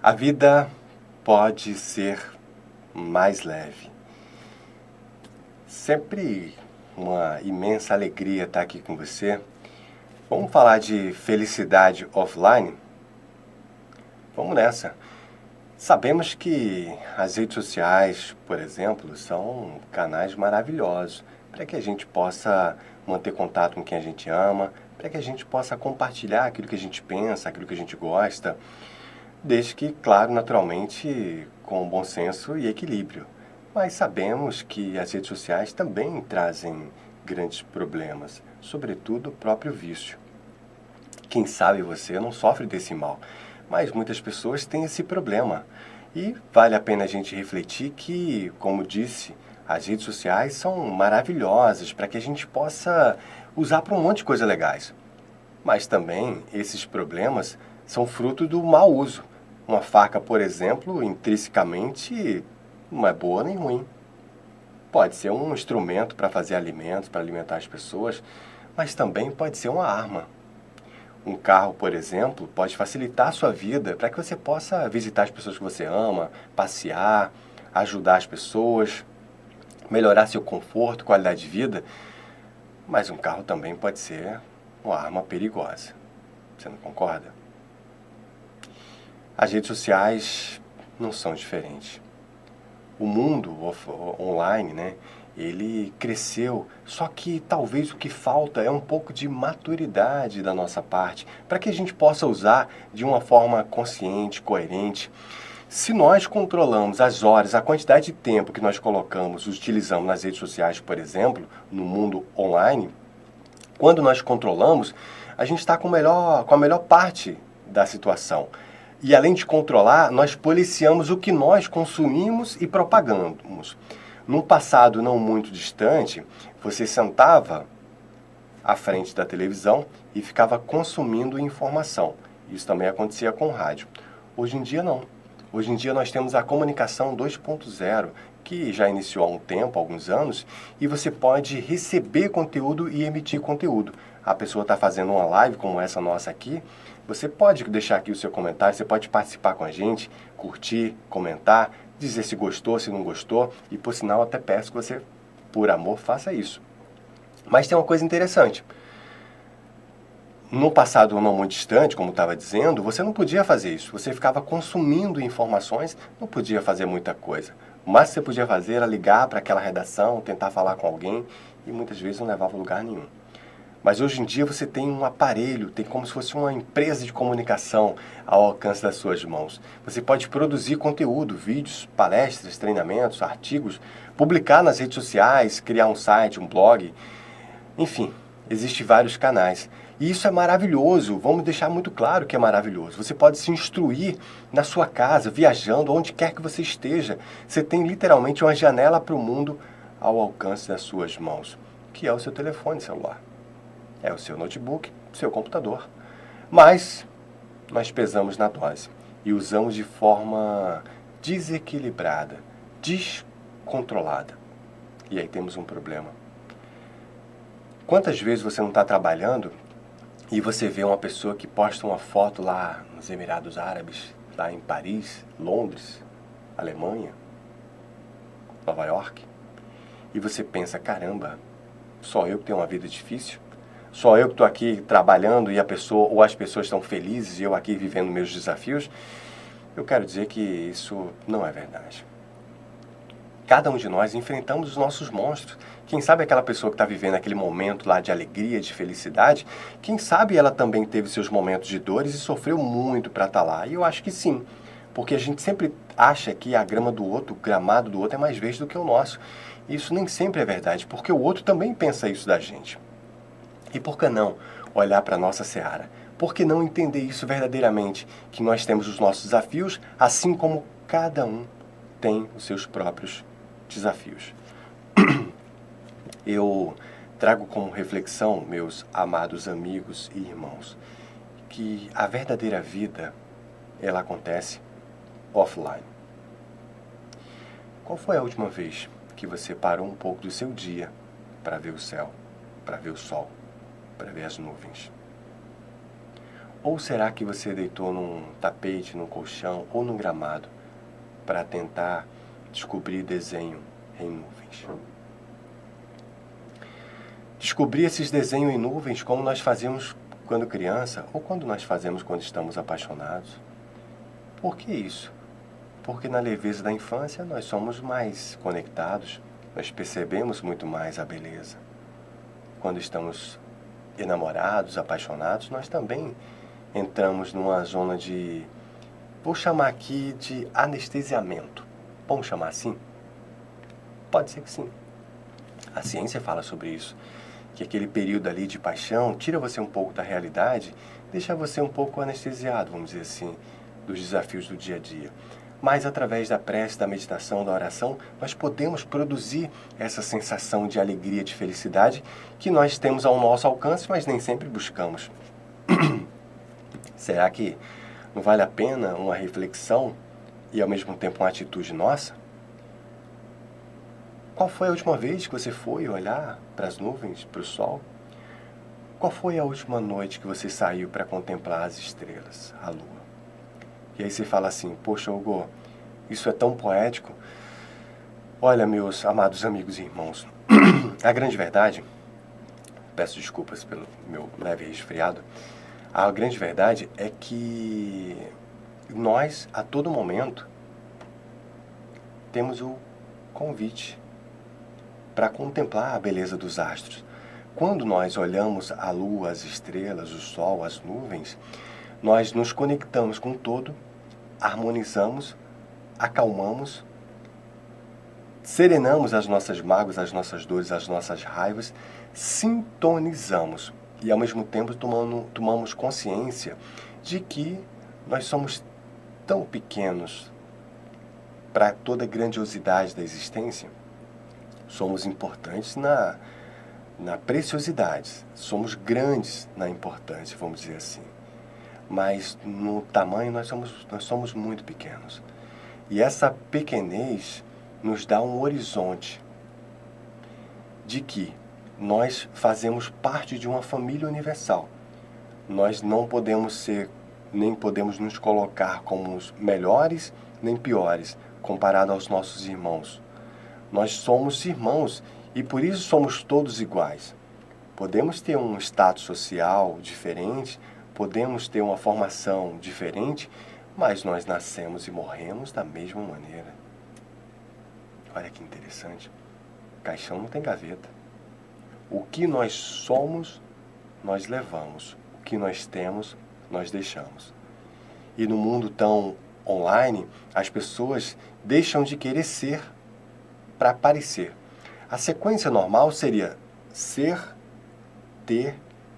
A vida pode ser mais leve. Sempre uma imensa alegria estar aqui com você. Vamos falar de felicidade offline? Vamos nessa. Sabemos que as redes sociais, por exemplo, são canais maravilhosos para que a gente possa manter contato com quem a gente ama, para que a gente possa compartilhar aquilo que a gente pensa, aquilo que a gente gosta, desde que, claro, naturalmente, com bom senso e equilíbrio. Mas sabemos que as redes sociais também trazem grandes problemas, sobretudo o próprio vício. Quem sabe você não sofre desse mal, mas muitas pessoas têm esse problema. E vale a pena a gente refletir que, como disse, as redes sociais são maravilhosas para que a gente possa usar para um monte de coisas legais. Mas também esses problemas são fruto do mau uso. Uma faca, por exemplo, intrinsecamente não é boa nem ruim. Pode ser um instrumento para fazer alimentos, para alimentar as pessoas, mas também pode ser uma arma. Um carro, por exemplo, pode facilitar a sua vida para que você possa visitar as pessoas que você ama, passear, ajudar as pessoas, melhorar seu conforto, qualidade de vida. Mas um carro também pode ser uma arma perigosa. Você não concorda? As redes sociais não são diferentes. O mundo online, né, ele cresceu, só que talvez o que falta é um pouco de maturidade da nossa parte, para que a gente possa usar de uma forma consciente, coerente. Se nós controlamos as horas, a quantidade de tempo que nós colocamos, utilizamos nas redes sociais, por exemplo, no mundo online, quando nós controlamos, a gente está com a melhor parte da situação. E além de controlar, nós policiamos o que nós consumimos e propagamos. Num passado não muito distante, você sentava à frente da televisão e ficava consumindo informação. Isso também acontecia com o rádio. Hoje em dia não. Hoje em dia nós temos a comunicação 2.0, que já iniciou há um tempo, há alguns anos, e você pode receber conteúdo e emitir conteúdo. A pessoa está fazendo uma live como essa nossa aqui, você pode deixar aqui o seu comentário, você pode participar com a gente, curtir, comentar, dizer se gostou, se não gostou, e por sinal até peço que você, por amor, faça isso. Mas tem uma coisa interessante. No passado não muito distante, como estava dizendo, você não podia fazer isso. Você ficava consumindo informações, não podia fazer muita coisa. O máximo que você podia fazer era ligar para aquela redação, tentar falar com alguém, e muitas vezes não levava a lugar nenhum. Mas hoje em dia você tem um aparelho, tem como se fosse uma empresa de comunicação ao alcance das suas mãos. Você pode produzir conteúdo, vídeos, palestras, treinamentos, artigos, publicar nas redes sociais, criar um site, um blog, enfim, existem vários canais. E isso é maravilhoso, vamos deixar muito claro que é maravilhoso. Você pode se instruir na sua casa, viajando, onde quer que você esteja. Você tem literalmente uma janela para o mundo ao alcance das suas mãos, que é o seu telefone celular. É o seu notebook, seu computador. Mas nós pesamos na dose e usamos de forma desequilibrada, descontrolada. E aí temos um problema. Quantas vezes você não está trabalhando e você vê uma pessoa que posta uma foto lá nos Emirados Árabes, lá em Paris, Londres, Alemanha, Nova York, e você pensa, caramba, só eu que tenho uma vida difícil? Só eu que estou aqui trabalhando e a pessoa ou as pessoas estão felizes e eu aqui vivendo meus desafios? Eu quero dizer que isso não é verdade. Cada um de nós enfrentamos os nossos monstros. Quem sabe aquela pessoa que está vivendo aquele momento lá de alegria, de felicidade, quem sabe ela também teve seus momentos de dores e sofreu muito para estar lá. E eu acho que sim, porque a gente sempre acha que a grama do outro, o gramado do outro é mais verde do que o nosso. Isso nem sempre é verdade, porque o outro também pensa isso da gente. E por que não olhar para a nossa seara? Por que não entender isso verdadeiramente? Que nós temos os nossos desafios, assim como cada um tem os seus próprios desafios. Eu trago como reflexão, meus amados amigos e irmãos, que a verdadeira vida, ela acontece offline. Qual foi a última vez que você parou um pouco do seu dia para ver o céu, para ver o sol, para ver as nuvens? Ou será que você deitou num tapete, num colchão ou num gramado para tentar descobrir desenho em nuvens? Descobrir esses desenhos em nuvens como nós fazíamos quando criança ou quando nós fazemos quando estamos apaixonados. Por que isso? Porque na leveza da infância nós somos mais conectados, nós percebemos muito mais a beleza. Quando estamos enamorados, apaixonados, nós também entramos numa zona de, vou chamar aqui de anestesiamento. Vamos chamar assim? Pode ser que sim. A ciência fala sobre isso, que aquele período ali de paixão tira você um pouco da realidade, deixa você um pouco anestesiado, vamos dizer assim, dos desafios do dia a dia. Mas através da prece, da meditação, da oração, nós podemos produzir essa sensação de alegria, de felicidade que nós temos ao nosso alcance, mas nem sempre buscamos. Será que não vale a pena uma reflexão e ao mesmo tempo uma atitude nossa? Qual foi a última vez que você foi olhar para as nuvens, para o sol? Qual foi a última noite que você saiu para contemplar as estrelas, a lua? E aí você fala assim, poxa, Hugo, isso é tão poético. Olha, meus amados amigos e irmãos, a grande verdade, peço desculpas pelo meu leve resfriado, a grande verdade é que nós, a todo momento, temos o convite para contemplar a beleza dos astros. Quando nós olhamos a lua, as estrelas, o sol, as nuvens, nós nos conectamos com o todo, harmonizamos, acalmamos, serenamos as nossas mágoas, as nossas dores, as nossas raivas, sintonizamos e ao mesmo tempo tomamos consciência de que nós somos tão pequenos para toda a grandiosidade da existência. Somos importantes na preciosidade, somos grandes na importância, vamos dizer assim. Mas no tamanho nós somos muito pequenos. E essa pequenez nos dá um horizonte de que nós fazemos parte de uma família universal. Nós não podemos ser, nem podemos nos colocar como os melhores nem piores, comparado aos nossos irmãos. Nós somos irmãos e por isso somos todos iguais. Podemos ter um status social diferente, podemos ter uma formação diferente, mas nós nascemos e morremos da mesma maneira. Olha que interessante. Caixão não tem gaveta. O que nós somos, nós levamos. O que nós temos, nós deixamos. E no mundo tão online, as pessoas deixam de querer ser para parecer. A sequência normal seria ser, ter,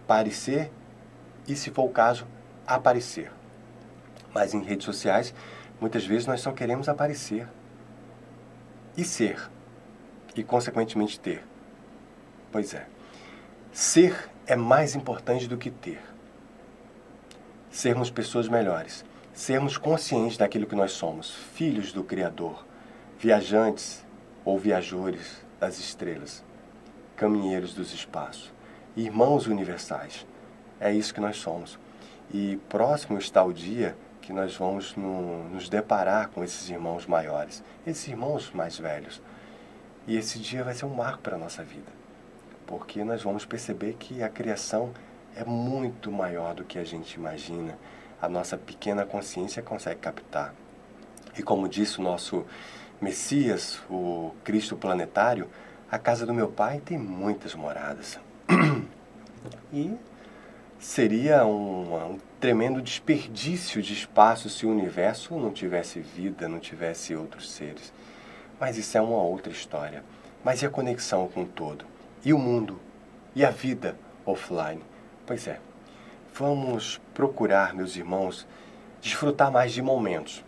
parecer e, se for o caso, aparecer. Mas em redes sociais, muitas vezes nós só queremos aparecer e ser, e consequentemente ter. Pois é, ser é mais importante do que ter. Sermos pessoas melhores, sermos conscientes daquilo que nós somos, filhos do Criador, viajantes ou viajores das estrelas, caminheiros dos espaços, irmãos universais. É isso que nós somos. E próximo está o dia que nós vamos nos deparar com esses irmãos maiores, esses irmãos mais velhos. E esse dia vai ser um marco para a nossa vida, porque nós vamos perceber que a criação é muito maior do que a gente imagina, a nossa pequena consciência consegue captar. E como disse o nosso Messias, o Cristo planetário, a casa do meu pai tem muitas moradas. E seria um tremendo desperdício de espaço se o universo não tivesse vida, não tivesse outros seres. Mas isso é uma outra história. Mas e a conexão com o todo? E o mundo? E a vida offline? Pois é, vamos procurar, meus irmãos, desfrutar mais de momentos.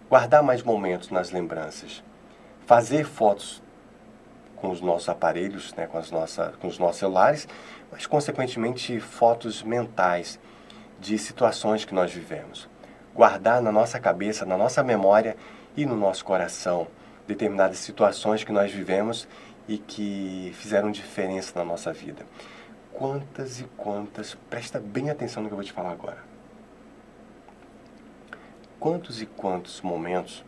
Guardar mais momentos nas lembranças. Fazer fotos com os nossos aparelhos, né, com os nossos celulares, mas, consequentemente, fotos mentais de situações que nós vivemos. Guardar na nossa cabeça, na nossa memória e no nosso coração determinadas situações que nós vivemos e que fizeram diferença na nossa vida. Quantas e quantas, presta bem atenção no que eu vou te falar agora. quantos e quantos momentos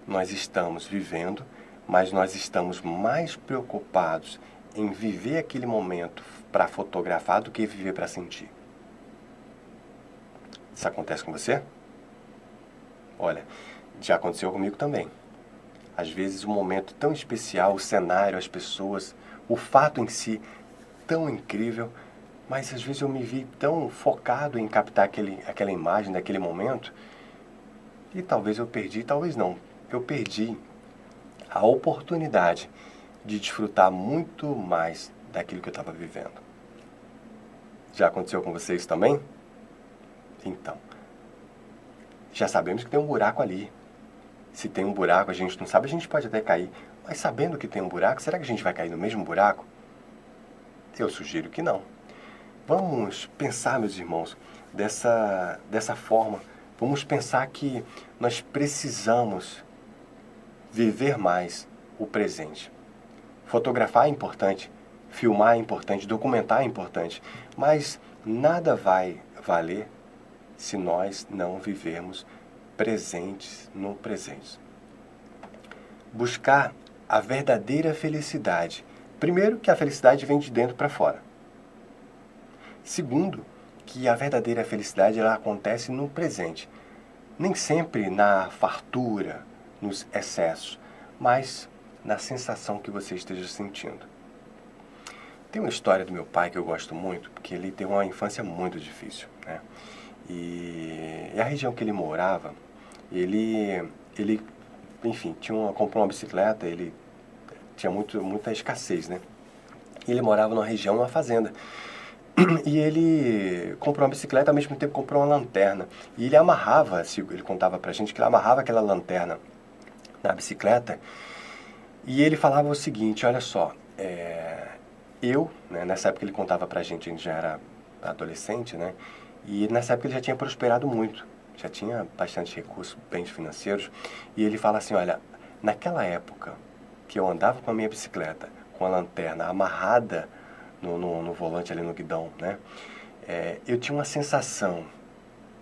nós estamos vivendo, mas nós estamos mais preocupados em viver aquele momento para fotografar do que viver para sentir. Isso acontece com você? Olha, já aconteceu comigo também. Às vezes um momento tão especial, o cenário, as pessoas, o fato em si tão incrível, mas às vezes eu me vi tão focado em captar aquela imagem daquele momento e talvez eu perdi, talvez não. Eu perdi a oportunidade de desfrutar muito mais daquilo que eu estava vivendo. Já aconteceu com vocês também? Então, já sabemos que tem um buraco ali. Se tem um buraco, a gente não sabe, a gente pode até cair. Mas sabendo que tem um buraco, será que a gente vai cair no mesmo buraco? Eu sugiro que não. Vamos pensar, meus irmãos, dessa forma. Vamos pensar que nós precisamos viver mais o presente. Fotografar é importante, filmar é importante, documentar é importante, mas nada vai valer se nós não vivermos presentes no presente. Buscar a verdadeira felicidade. Primeiro, que a felicidade vem de dentro para fora. Segundo, que a verdadeira felicidade ela acontece no presente. Nem sempre na fartura, nos excessos, mas na sensação que você esteja sentindo. Tem uma história do meu pai que eu gosto muito, porque ele teve uma infância muito difícil, né? E a região que ele morava, enfim, comprou uma bicicleta, ele tinha muita escassez, né? E ele morava numa região, numa fazenda. E ele comprou uma bicicleta, ao mesmo tempo comprou uma lanterna. E ele amarrava, ele contava pra gente que ele amarrava aquela lanterna na bicicleta. E ele falava o seguinte, olha só, né, nessa época ele contava pra gente, a gente já era adolescente, né? E nessa época ele já tinha prosperado muito, já tinha bastante recursos, bens financeiros. E ele fala assim, olha, naquela época que eu andava com a minha bicicleta, com a lanterna amarrada no volante ali no guidão, né? Eu tinha uma sensação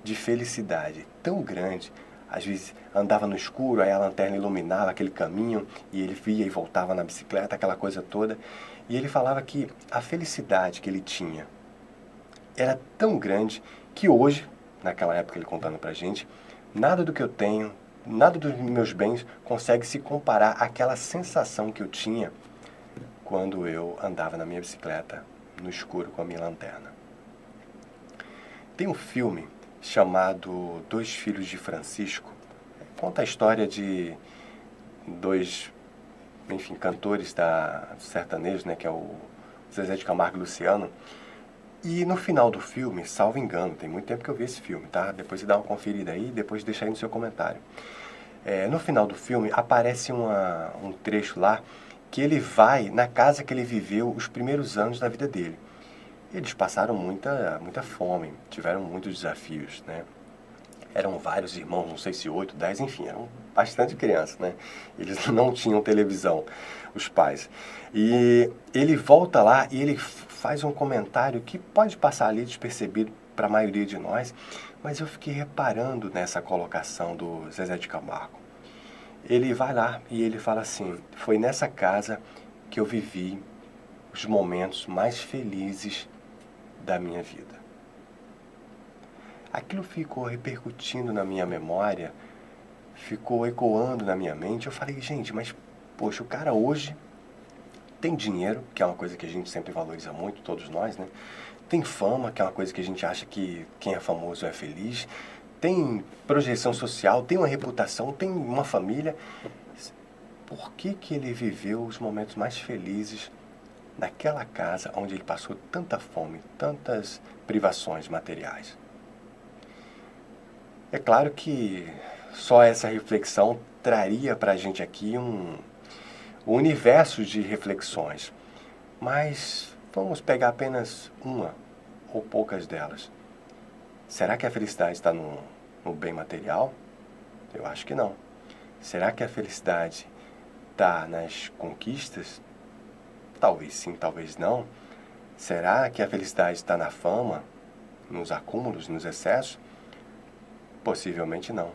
de felicidade tão grande. Às vezes andava no escuro, aí a lanterna iluminava aquele caminho e ele via e voltava na bicicleta, aquela coisa toda. E ele falava que a felicidade que ele tinha era tão grande que hoje, naquela época ele contando pra gente, nada do que eu tenho, nada dos meus bens consegue se comparar àquela sensação que eu tinha quando eu andava na minha bicicleta no escuro com a minha lanterna. Tem um filme chamado Dois Filhos de Francisco. Conta a história de dois, enfim, cantores do sertanejo, né, que é o Zezé de Camargo e Luciano. E no final do filme, salvo engano, tem muito tempo que eu vi esse filme, tá? Depois você dá uma conferida aí, depois deixa aí no seu comentário. No final do filme, aparece um trecho lá que ele vai na casa que ele viveu os primeiros anos da vida dele. Eles passaram muita fome, tiveram muitos desafios, né? Eram vários irmãos, não sei se 8, 10, enfim, eram bastante crianças, né? Eles não tinham televisão, os pais. E ele volta lá e ele faz um comentário que pode passar ali despercebido para a maioria de nós, mas eu fiquei reparando nessa colocação do Zezé de Camargo. Ele vai lá e ele fala assim, foi nessa casa que eu vivi os momentos mais felizes da minha vida. Aquilo ficou repercutindo na minha memória, ficou ecoando na minha mente. Eu falei, gente, mas poxa, o cara hoje tem dinheiro, que é uma coisa que a gente sempre valoriza muito, todos nós, né? Tem fama, que é uma coisa que a gente acha que quem é famoso é feliz. Tem projeção social, tem uma reputação, tem uma família. Por que ele viveu os momentos mais felizes naquela casa onde ele passou tanta fome, tantas privações materiais? É claro que só essa reflexão traria para a gente aqui um universo de reflexões. Mas vamos pegar apenas uma ou poucas delas. Será que a felicidade está no bem material? Eu acho que não. Será que a felicidade está nas conquistas? Talvez sim, talvez não. Será que a felicidade está na fama, nos acúmulos, nos excessos? Possivelmente não.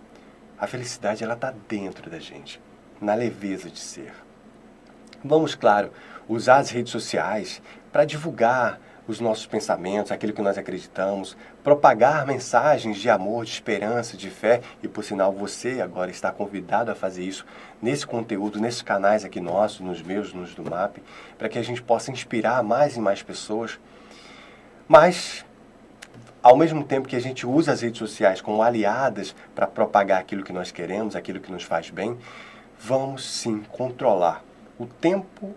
A felicidade, ela está dentro da gente, na leveza de ser. Vamos, claro, usar as redes sociais para divulgar os nossos pensamentos, aquilo que nós acreditamos, propagar mensagens de amor, de esperança, de fé, e por sinal você agora está convidado a fazer isso nesse conteúdo, nesses canais aqui nossos, nos meus, nos do MAP, para que a gente possa inspirar mais e mais pessoas. Mas, ao mesmo tempo que a gente usa as redes sociais como aliadas para propagar aquilo que nós queremos, aquilo que nos faz bem, vamos sim controlar o tempo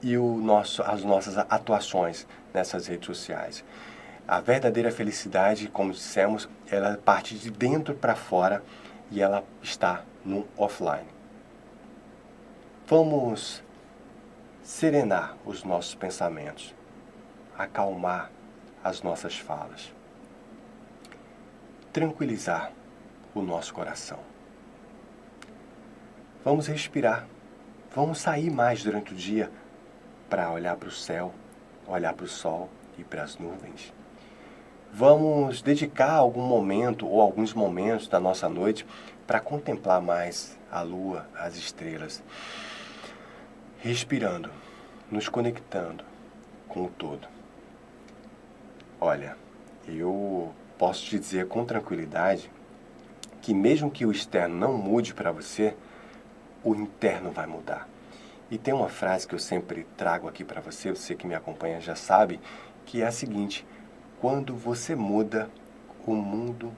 e as nossas atuações nessas redes sociais. A verdadeira felicidade, como dissemos, ela parte de dentro para fora e ela está no offline. Vamos serenar os nossos pensamentos, acalmar as nossas falas, tranquilizar o nosso coração. Vamos respirar, vamos sair mais durante o dia para olhar para o céu, olhar para o sol e para as nuvens. Vamos dedicar algum momento ou alguns momentos da nossa noite para contemplar mais a lua, as estrelas, respirando, nos conectando com o todo. Olha, eu posso te dizer com tranquilidade que mesmo que o externo não mude para você, o interno vai mudar. E tem uma frase que eu sempre trago aqui para você que me acompanha já sabe, que é a seguinte: quando você muda, o mundo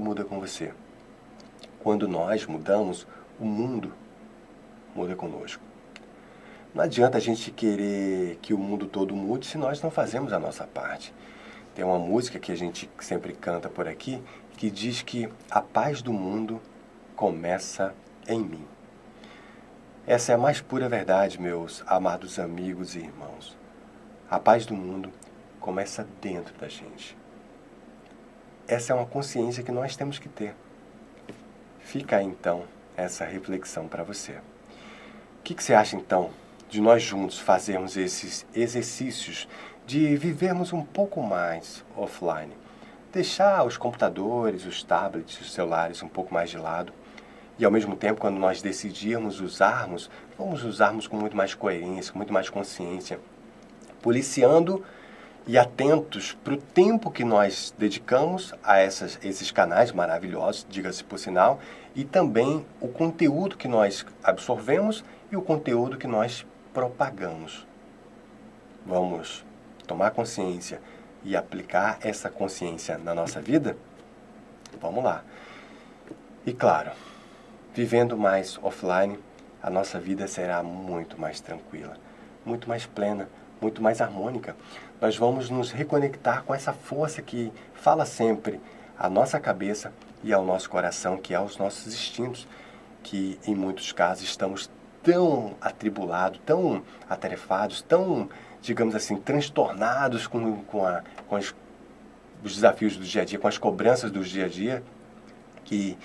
muda com você. Quando nós mudamos, o mundo muda conosco. Não adianta a gente querer que o mundo todo mude se nós não fazemos a nossa parte. Tem uma música que a gente sempre canta por aqui, que diz que a paz do mundo começa em mim. Essa é a mais pura verdade, meus amados amigos e irmãos. A paz do mundo começa dentro da gente. Essa é uma consciência que nós temos que ter. Fica aí, então, essa reflexão para você. O que você acha, então, de nós juntos fazermos esses exercícios de vivermos um pouco mais offline? Deixar os computadores, os tablets, os celulares um pouco mais de lado. E, ao mesmo tempo, quando nós decidirmos usarmos, vamos usarmos com muito mais coerência, com muito mais consciência, policiando e atentos para o tempo que nós dedicamos a esses canais maravilhosos, diga-se por sinal, e também o conteúdo que nós absorvemos e o conteúdo que nós propagamos. Vamos tomar consciência e aplicar essa consciência na nossa vida? Vamos lá. E claro, vivendo mais offline, a nossa vida será muito mais tranquila, muito mais plena, muito mais harmônica. Nós vamos nos reconectar com essa força que fala sempre à nossa cabeça e ao nosso coração, que é aos nossos instintos, que em muitos casos estamos tão atribulados, tão atarefados, tão, digamos assim, transtornados com os desafios do dia a dia, com as cobranças do dia a dia, que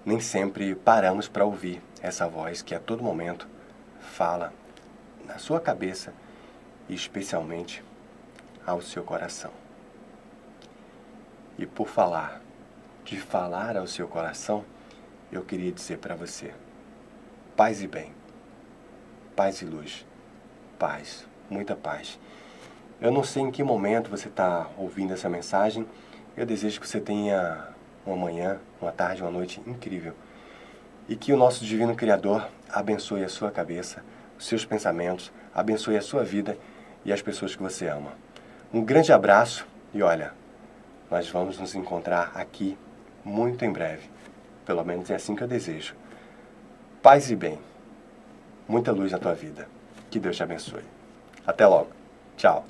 nem sempre paramos para ouvir essa voz que a todo momento fala na sua cabeça e especialmente ao seu coração. E por falar ao seu coração, eu queria dizer para você: paz e bem, paz e luz, paz, muita paz. Eu não sei em que momento você está ouvindo essa mensagem, eu desejo que você tenha uma manhã, uma tarde, uma noite incrível. E que o nosso Divino Criador abençoe a sua cabeça, os seus pensamentos, abençoe a sua vida e as pessoas que você ama. Um grande abraço e olha, nós vamos nos encontrar aqui muito em breve. Pelo menos é assim que eu desejo. Paz e bem. Muita luz na tua vida. Que Deus te abençoe. Até logo. Tchau.